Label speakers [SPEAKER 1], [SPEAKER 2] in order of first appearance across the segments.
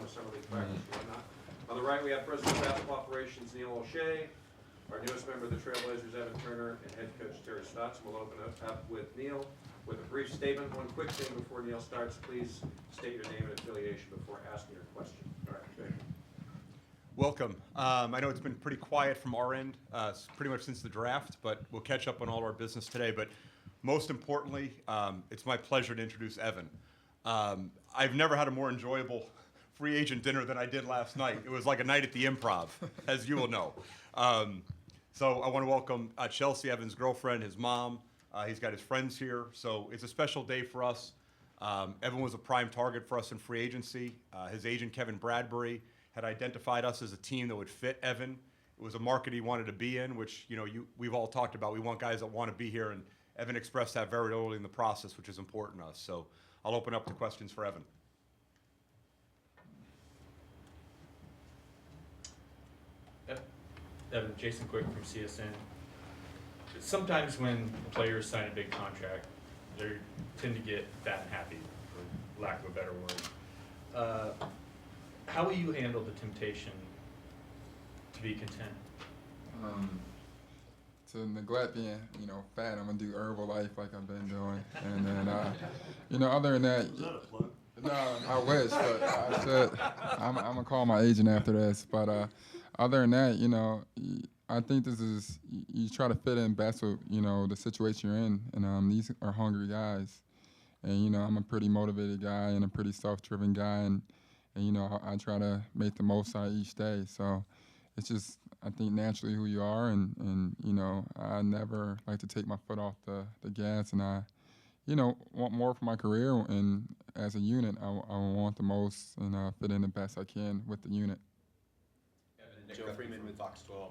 [SPEAKER 1] summer league practice and whatnot. On the right, we have President of Basketball Operations Neil O'Shea, our newest member of the Trailblazers, Evan Turner, and head coach Terry Stotts. We'll open up with Neil with a brief statement. One quick thing before Neil starts, please state your name and affiliation before asking your question. All right, Jay.
[SPEAKER 2] Welcome. I know it's been pretty quiet from our end, pretty much since the draft, but we'll catch up on all our business today. But most importantly, it's my pleasure to introduce Evan. I've never had a more enjoyable free agent dinner than I did last night. It was like a night at the Improv, as you will know. So I want to welcome Chelsea, Evan's girlfriend, his mom. He's got his friends here. So it's a special day for us. Evan was a prime target for us in free agency. His agent, Kevin Bradbury, had identified us as a team that would fit Evan. It was a market he wanted to be in, which we've all talked about. We want guys that want to be here, and Evan expressed that very early in the process, which is important to us. So I'll open up to questions for Evan.
[SPEAKER 3] Evan, Jason Quick from CSN. Sometimes when players sign a big contract, they tend to get fat and happy, for lack of a better word. How will you handle the temptation to be content?
[SPEAKER 4] To neglect being, fat, I'm gonna do Herbalife like I've been doing, and then, other than that.
[SPEAKER 5] Is that a plug?
[SPEAKER 4] No, I wish, but I should. I'm gonna call my agent after this. But other than that, I think this is you try to fit in best with the situation you're in, and these are hungry guys, and I'm a pretty motivated guy and a pretty self-driven guy, and I try to make the most out of each day. So it's just I think naturally who you are, and I never like to take my foot off the gas, and I want more for my career, and as a unit, I want the most and fit in the best I can with the unit.
[SPEAKER 6] Evan, Joe Freeman with Fox 12.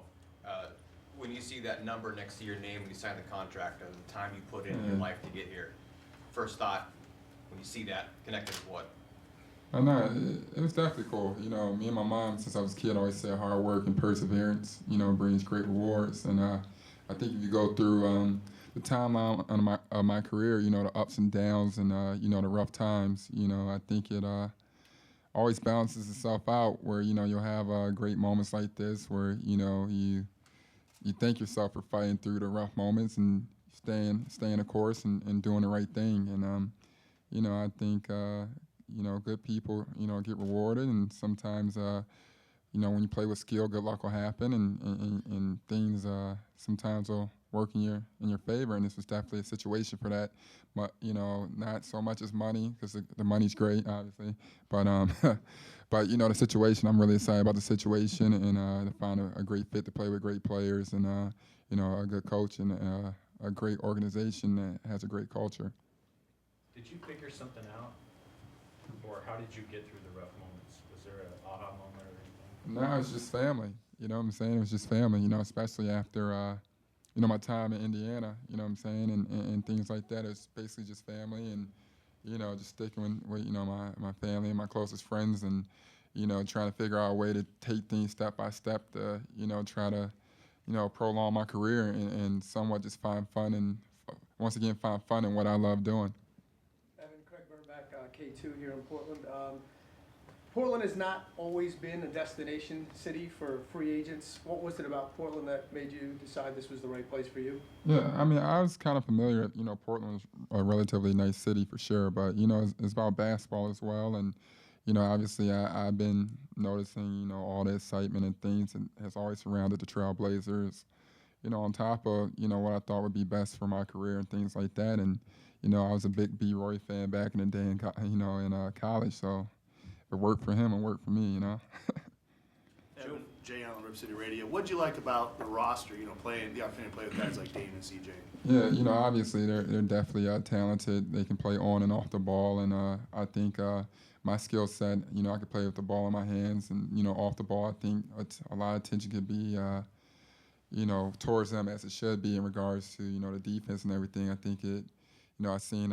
[SPEAKER 6] When you see that number next to your name when you sign the contract and the time you put in your life to get here, first thought when you see that connected to what?
[SPEAKER 4] I know it was definitely cool. Me and my mom, since I was a kid, always said hard work and perseverance, brings great rewards. And I think if you go through the timeline of my career, the ups and downs and the rough times, I think it always balances itself out. Where you'll have great moments like this, where you thank yourself for fighting through the rough moments and staying the course and doing the right thing. And I think good people get rewarded, and sometimes when you play with skill, good luck will happen, and things sometimes will work in your favor, and this was definitely a situation for that. But not so much as money, because the money's great, obviously, but but the situation. I'm really excited about the situation, and to find a great fit to play with great players, and a good coach, and a great organization that has a great culture.
[SPEAKER 3] Did you figure something out, or how did you get through the rough moments? Was there an aha moment or anything?
[SPEAKER 4] No, it's just family. You know what I'm saying? It was just family. Especially after my time in Indiana, and things like that. It's basically just family, and just sticking with my family and my closest friends, and trying to figure out a way to take things step by step to try to prolong my career, and somewhat just find fun, and once again find fun in what I love doing.
[SPEAKER 7] Evan, Craig Burnback, K2 here in Portland. Portland has not always been a destination city for free agents. What was it about Portland that made you decide this was the right place for you?
[SPEAKER 4] Yeah, I was kind of familiar. Portland was a relatively nice city for sure, but it's about basketball as well, and obviously I've been noticing all the excitement and things, and has always surrounded the Trailblazers. On top of what I thought would be best for my career and things like that, and I was a big B. Roy fan back in the day in college, so. It worked for him and worked for me,
[SPEAKER 5] Evan, Jay Allen, Rip City Radio. What'd you like about the roster? Playing the opportunity to play with guys like Dave and CJ.
[SPEAKER 4] Yeah, obviously they're definitely talented. They can play on and off the ball, and I think my skill set, I could play with the ball in my hands, and off the ball, I think a lot of attention could be, towards them as it should be in regards to the defense and everything. I think it, I seen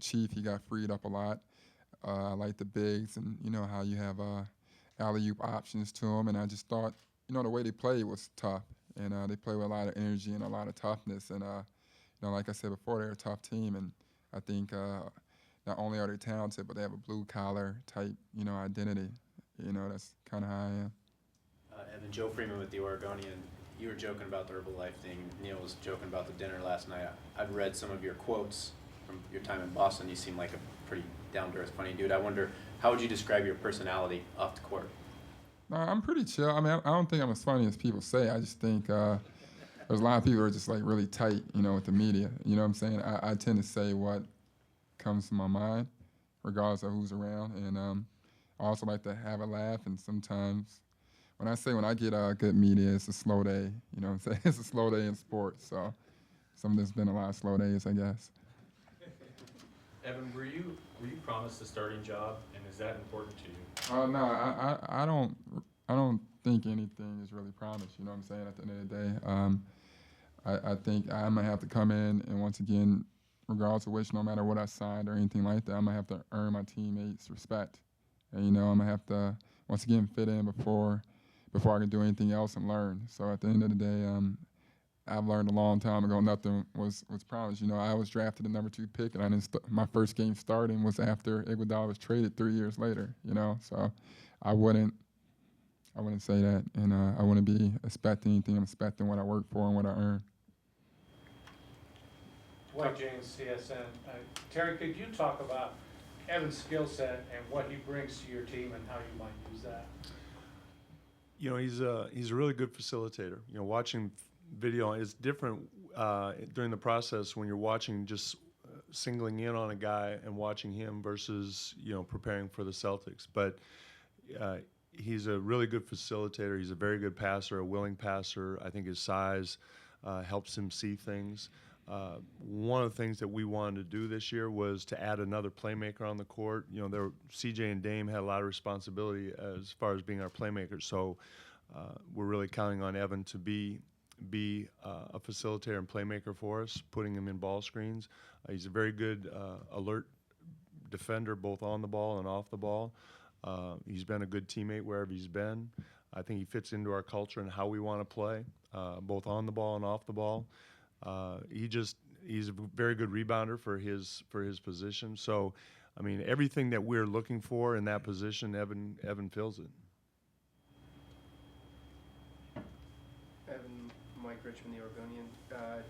[SPEAKER 4] Chief, he got freed up a lot. I like the bigs, and how you have alley-oop options to them, and I just thought the way they played was tough, and they play with a lot of energy and a lot of toughness, and like I said before, they're a tough team, and I think not only are they talented, but they have a blue collar type identity, You know, that's kind of how I am.
[SPEAKER 8] Evan, Joe Freeman with the Oregonian. You were joking about the Herbalife thing. Neil was joking about the dinner last night. I've read some of your quotes from your time in Boston. You seem like a pretty down-to-earth, funny dude. I wonder, how would you describe your personality off the court?
[SPEAKER 4] No, I'm pretty chill. I mean, I don't think I'm as funny as people say. I just think there's a lot of people who are just like really tight, you know, with the media. You know what I'm saying? I tend to say what comes to my mind, regardless of who's around. And I also like to have a laugh. And sometimes when I get good media, it's a slow day. You know what I'm saying? It's a slow day in sports. So there's been a lot of slow days, I guess.
[SPEAKER 3] Evan, were you promised a starting job, and is that important to you?
[SPEAKER 4] No, I don't think anything is really promised. You know what I'm saying? At the end of the day, I think I'm gonna have to come in and once again, regardless of which, no matter what I signed or anything like that, I'm gonna have to earn my teammates' respect. And you know, I'm gonna have to once again fit in before I can do anything else and learn. So at the end of the day, I've learned a long time ago nothing was promised. You know, I was drafted the number 2 pick, and I didn't my first game starting was after Iguodala was traded 3 years later. You know, so I wouldn't say that, and I wouldn't be expecting anything. I'm expecting what I work for and what I earn.
[SPEAKER 9] Dwight James, CSN. Terry, could you talk about Evan's skill set and what he brings to your team and how you might use that?
[SPEAKER 10] You know, he's a really good facilitator. You know, watching video is different during the process when you're watching just singling in on a guy and watching him versus, you know, preparing for the Celtics. But he's a really good facilitator. He's a very good passer, a willing passer. I think his size helps him see things. One of the things that we wanted to do this year was to add another playmaker on the court. You know, CJ and Dame had a lot of responsibility as far as being our playmakers. So we're really counting on Evan to be a facilitator and playmaker for us, putting him in ball screens. He's a very good, alert defender, both on the ball and off the ball. He's been a good teammate wherever he's been. I think he fits into our culture and how we want to play, both on the ball and off the ball. He's a very good rebounder for his position. So, I mean, everything that we're looking for in that position, Evan fills it.
[SPEAKER 7] Evan, Mike Richmond, the Oregonian.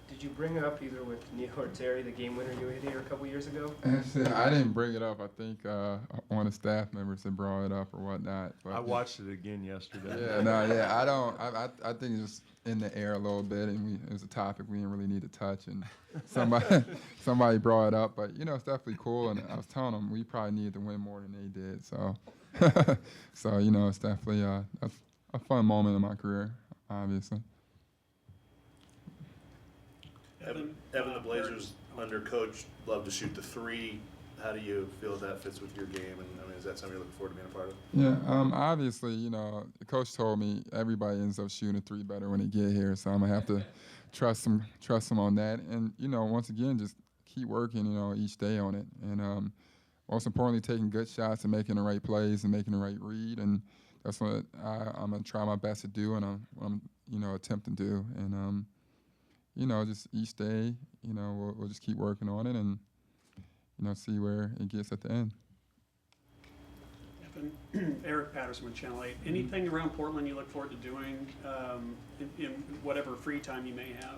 [SPEAKER 7] Did you bring up either with Neil or Terry the game winner you hit here a couple years ago?
[SPEAKER 4] Actually, I didn't bring it up. I think one of the staff members had brought it up or whatnot. But
[SPEAKER 10] I watched it again yesterday.
[SPEAKER 4] Yeah, I don't. I think it's just in the air a little bit, and it was a topic we didn't really need to touch, and somebody brought it up. But you know, it's definitely cool, and I was telling them we probably needed to win more than they did. So, so you know, it's definitely a fun moment in my career, obviously.
[SPEAKER 5] Evan, the Blazers under coach love to shoot the 3. How do you feel that fits with your game? And I mean, is that something you're looking forward to being a part of?
[SPEAKER 4] Yeah, obviously, you know, the coach told me everybody ends up shooting 3 better when they get here, so I'm gonna have to trust them on that. And you know, once again, just keep working, you know, each day on it. And most importantly, taking good shots and making the right plays and making the right read. And that's what I'm gonna try my best to do, and I'm you know, attempting to do. And you know, just each day, you know, we'll just keep working on it and, you know, see where it gets at the end.
[SPEAKER 11] Eric Patterson with Channel 8. Anything around Portland you look forward to doing in whatever free time you may have?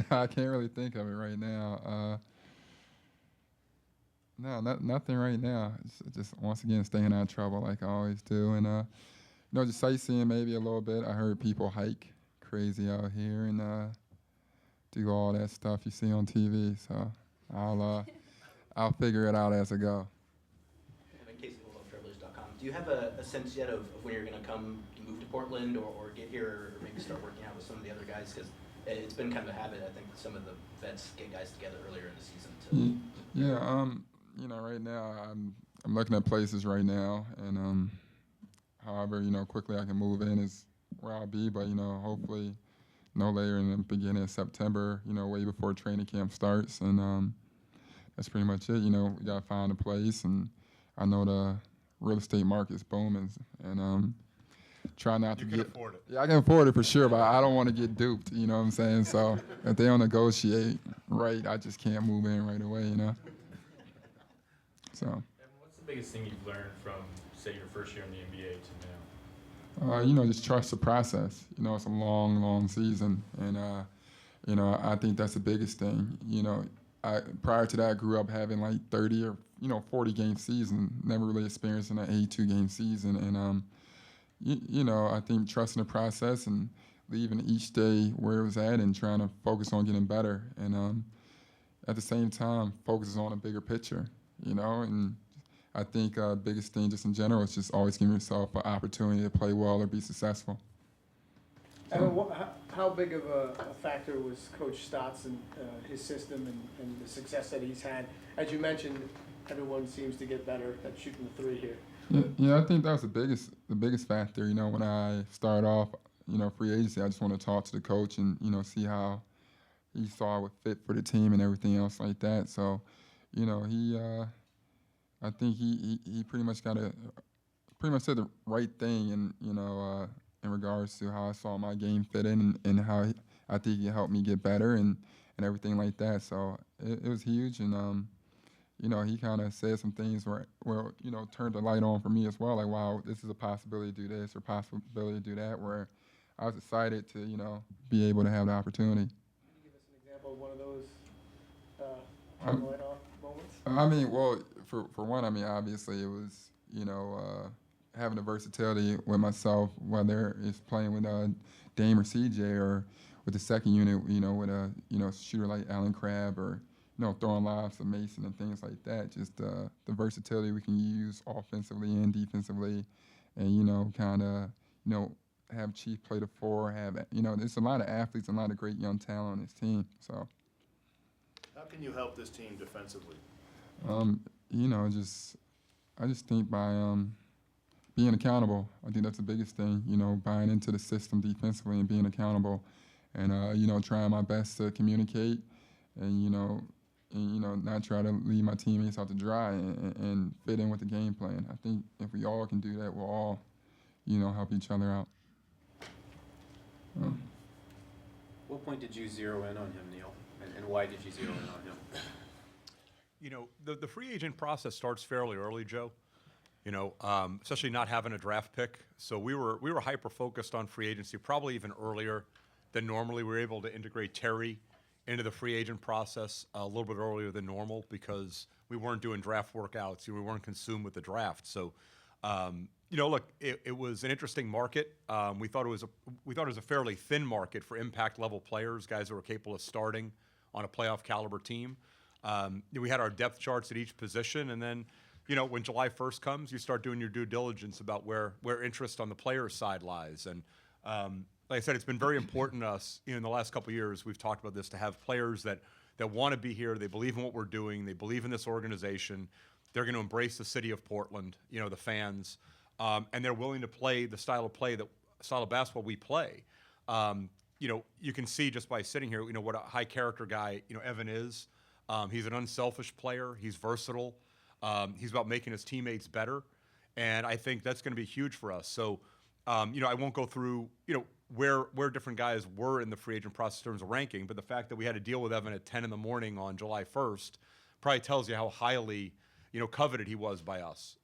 [SPEAKER 4] I can't really think of it right now. No, nothing right now. Just once again, staying out of trouble like I always do. And, you know, just sightseeing maybe a little bit. I heard people hike crazy out here and do all that stuff you see on TV. So I'll figure it out as I go.
[SPEAKER 12] Travelers.com. Do you have a sense yet of when you're going to move to Portland or get here or maybe start working out with some of the other guys? Because it's been kind of a habit, I think, some of the vets get guys together earlier in the season.
[SPEAKER 4] Yeah, you know, right now I'm looking at places right now, and however, you know, quickly I can move in is where I'll be, but, you know, hopefully no later in the beginning of September, you know, way before training camp starts. And that's pretty much it. You know, we got to find a place, and I know the real estate market's booming, and try not to get... You can afford it. Yeah, I can afford it for sure, but I don't want to get duped, you know what I'm saying? So if they don't negotiate right, I just can't move in right away, you know? So...
[SPEAKER 3] the biggest thing you've learned from, say, your first year in the NBA to now?
[SPEAKER 4] Just trust the process. It's a long, long season, and I think that's the biggest thing. Prior to that, I grew up having like 30 or 40 game season, never really experiencing an 82 game season, and I think trusting the process and leaving each day where it was at and trying to focus on getting better, and at the same time focuses on a bigger picture, and I think biggest thing just in general is just always giving yourself an opportunity to play well or be successful.
[SPEAKER 7] Evan, how big of a factor was Coach Stotts and his system and the success that he's had? As you mentioned, everyone seems to get better at shooting the three here.
[SPEAKER 4] Yeah, I think that was the biggest factor. When I started off, free agency, I just want to talk to the coach and see how he saw it would fit for the team and everything else like that. So, I think he pretty much said the right thing, and in regards to how I saw my game fit in and how I think he helped me get better and everything like that. So it was huge, and he kind of said some things where turned the light on for me as well. Like, wow, this is a possibility to do this or possibility to do that. Where I was excited to be able to have the opportunity.
[SPEAKER 7] Can you give us an example of one of those turn the light off moments?
[SPEAKER 4] I mean, well, for one, obviously it was, having the versatility with myself, whether it's playing with Dame or CJ or with the second unit, with a, shooter like Allen Crabbe or, throwing lobs to Mason and things like that. Just the versatility we can use offensively and defensively, and, kind of, have Chief play the four, there's a lot of athletes, a lot of great young talent on this team, so.
[SPEAKER 5] How can you help this team defensively?
[SPEAKER 4] I just think by being accountable. I think that's the biggest thing. Buying into the system defensively and being accountable, and trying my best to communicate, and not try to leave my teammates out to dry and fit in with the game plan. I think if we all can do that, we'll all, help each other out.
[SPEAKER 8] What point did you zero in on him, Neil? And why did you zero in on him?
[SPEAKER 2] The free agent process starts fairly early, Joe. Especially not having a draft pick. So we were hyper focused on free agency, probably even earlier than normally. We were able to integrate Terry into the free agent process a little bit earlier than normal because we weren't doing draft workouts. We weren't consumed with the draft. So, look, it was an interesting market. We thought it was a fairly thin market for impact level players, guys who were capable of starting on a playoff caliber team. We had our depth charts at each position, and then, when July 1st comes, you start doing your due diligence about where interest on the player side lies. And like I said, it's been very important to us. In the last couple of years, we've talked about this, to have players that want to be here. They believe in what we're doing. They believe in this organization. They're going to embrace the city of Portland, the fans, and they're willing to play the style of basketball we play. You can see just by sitting here, what a high character guy, Evan is. He's an unselfish player. He's versatile. He's about making his teammates better. And I think that's going to be huge for us. So, I won't go through, where different guys were in the free agent process in terms of ranking, but the fact that we had to deal with Evan at 10 in the morning on July 1st probably tells you how highly, coveted he was by us.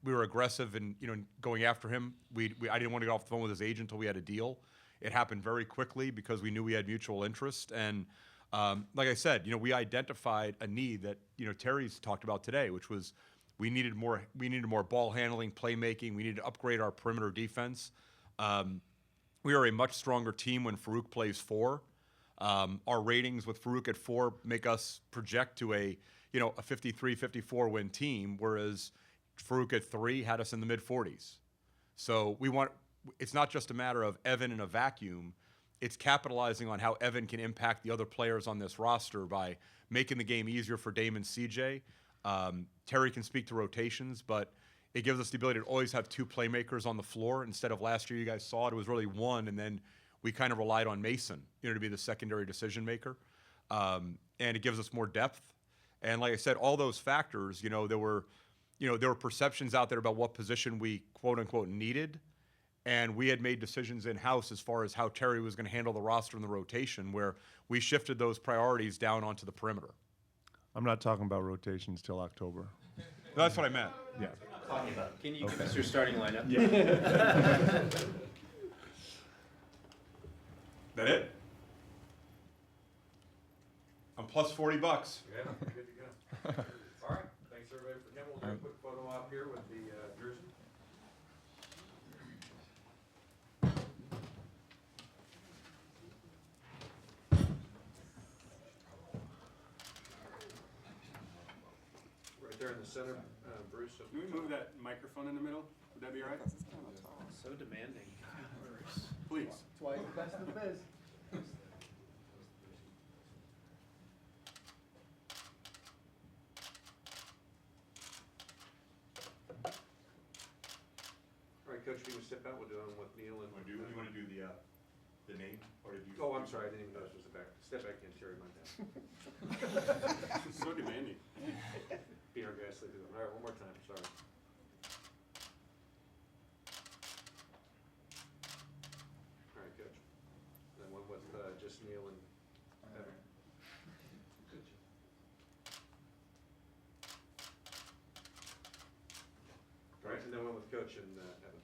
[SPEAKER 2] We were aggressive in, going after him. I didn't want to get off the phone with his agent until we had a deal. It happened very quickly because we knew we had mutual interest. And like I said, we identified a need that, Terry's talked about today, which was we needed more ball handling, playmaking. We needed to upgrade our perimeter defense. We are a much stronger team when Farouk plays 4. Our ratings with Farouk at 4 make us project to a 53, 54 win team, whereas Farouk at 3 had us in the mid 40s. So it's not just a matter of Evan in a vacuum. It's capitalizing on how Evan can impact the other players on this roster by making the game easier for Dame and CJ. Terry can speak to rotations, but it gives us the ability to always have 2 playmakers on the floor. Instead of last year, you guys saw it was really 1, and then we kind of relied on Mason, to be the secondary decision maker. And it gives us more depth. And like I said, all those factors, there were perceptions out there about what position we quote unquote needed. And we had made decisions in-house as far as how Terry was going to handle the roster and the rotation, where we shifted those priorities down onto the perimeter.
[SPEAKER 10] I'm not talking about rotations till October.
[SPEAKER 2] That's what I meant.
[SPEAKER 10] Yeah.
[SPEAKER 12] Talking about it.
[SPEAKER 8] Can you give us your starting lineup?
[SPEAKER 2] That it? I'm plus $40.
[SPEAKER 1] Yeah, good to go. All right, thanks everybody for coming. We'll do a quick photo op here with the jersey. Right there in the center, Bruce.
[SPEAKER 13] Can we move that microphone in the middle? Would that be all right?
[SPEAKER 8] So demanding.
[SPEAKER 13] Please.
[SPEAKER 7] That's why he's the best in the biz.
[SPEAKER 1] All right, Coach, if you can step out, we'll do it with Neil and.
[SPEAKER 2] You want to do the name, or did you?
[SPEAKER 1] Oh, I'm sorry, I didn't even notice it was the back. Step back in, Terry, my bad.
[SPEAKER 13] So demanding.
[SPEAKER 1] Be our guest, they do it. All right, one more time, sorry. All right, Coach. Then one with just Neil and Evan. All right, and then one with Coach and Evan.